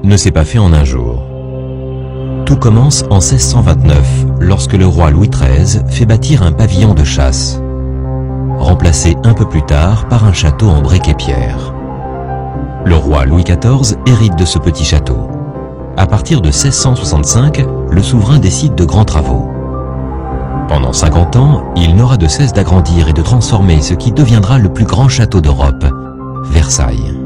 ne s'est pas fait en un jour. Tout commence en 1629, lorsque le roi Louis XIII fait bâtir un pavillon de chasse, remplacé un peu plus tard par un château en briques et pierre. Le roi Louis XIV hérite de ce petit château. À partir de 1665, le souverain décide de grands travaux. Pendant 50 ans, il n'aura de cesse d'agrandir et de transformer ce qui deviendra le plus grand château d'Europe, Versailles.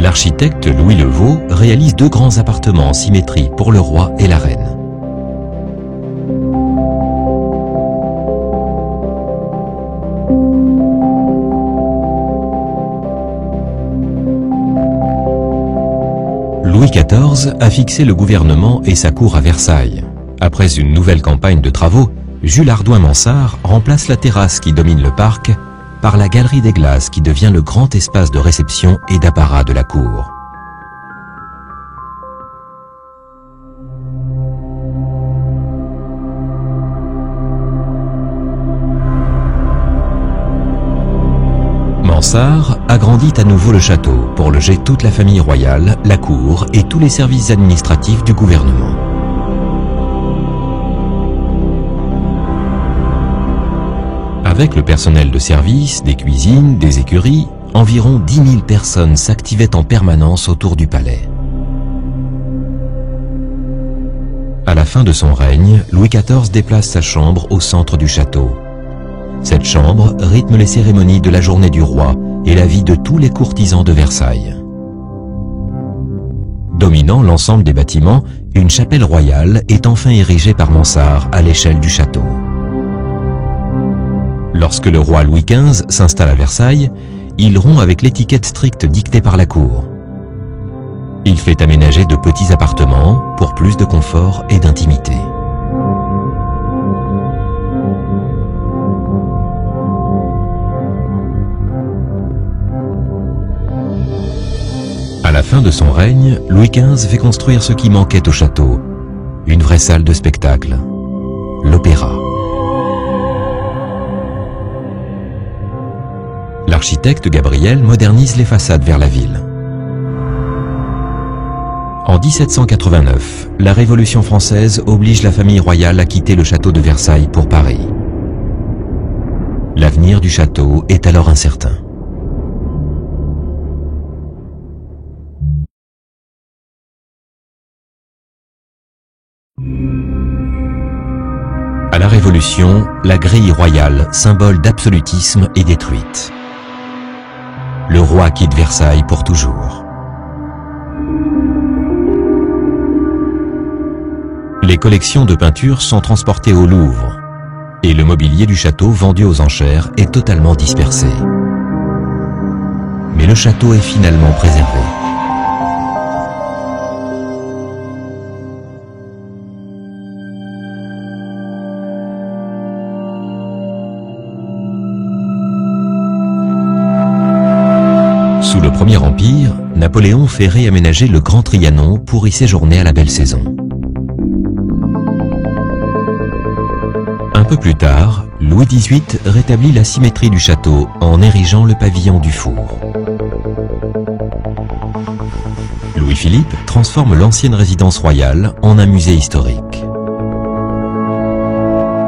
L'architecte Louis Le Vau réalise 2 grands appartements en symétrie pour le roi et la reine. Louis XIV a fixé le gouvernement et sa cour à Versailles. Après une nouvelle campagne de travaux, Jules Hardouin-Mansart remplace la terrasse qui domine le parc par la galerie des glaces qui devient le grand espace de réception et d'apparat de la cour. Mansart agrandit à nouveau le château pour loger toute la famille royale, la cour et tous les services administratifs du gouvernement. Avec le personnel de service, des cuisines, des écuries, environ 10 000 personnes s'activaient en permanence autour du palais. À la fin de son règne, Louis XIV déplace sa chambre au centre du château. Cette chambre rythme les cérémonies de la journée du roi et la vie de tous les courtisans de Versailles. Dominant l'ensemble des bâtiments, une chapelle royale est enfin érigée par Mansart à l'échelle du château. Lorsque le roi Louis XV s'installe à Versailles, il rompt avec l'étiquette stricte dictée par la cour. Il fait aménager de petits appartements pour plus de confort et d'intimité. À la fin de son règne, Louis XV fait construire ce qui manquait au château, une vraie salle de spectacle, l'opéra. L'architecte Gabriel modernise les façades vers la ville. En 1789, la Révolution française oblige la famille royale à quitter le château de Versailles pour Paris. L'avenir du château est alors incertain. À la Révolution, la grille royale, symbole d'absolutisme, est détruite. Le roi quitte Versailles pour toujours. Les collections de peintures sont transportées au Louvre et le mobilier du château vendu aux enchères est totalement dispersé. Mais le château est finalement préservé. Sous le Premier Empire, Napoléon fait réaménager le Grand Trianon pour y séjourner à la belle saison. Un peu plus tard, Louis XVIII rétablit la symétrie du château en érigeant le pavillon du Four. Louis-Philippe transforme l'ancienne résidence royale en un musée historique.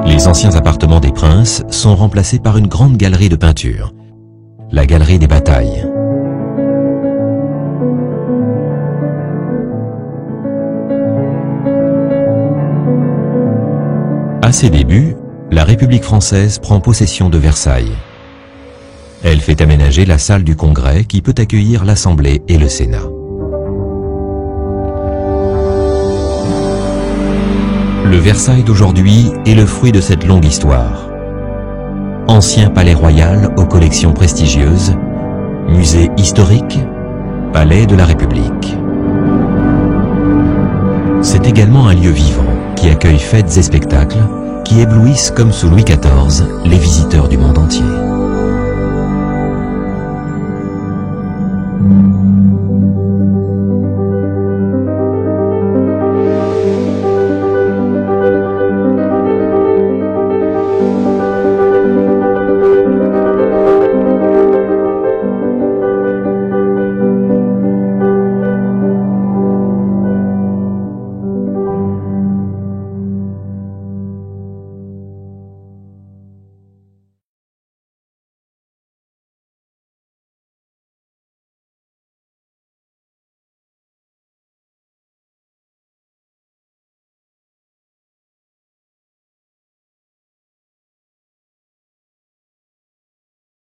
Les anciens appartements des princes sont remplacés par une grande galerie de peinture, la galerie des batailles. À ses débuts, la République française prend possession de Versailles. Elle fait aménager la salle du Congrès qui peut accueillir l'Assemblée et le Sénat. Le Versailles d'aujourd'hui est le fruit de cette longue histoire. Ancien palais royal aux collections prestigieuses, musée historique, palais de la République. C'est également un lieu vivant qui accueille fêtes et spectacles qui éblouissent comme sous Louis XIV les visiteurs du monde entier.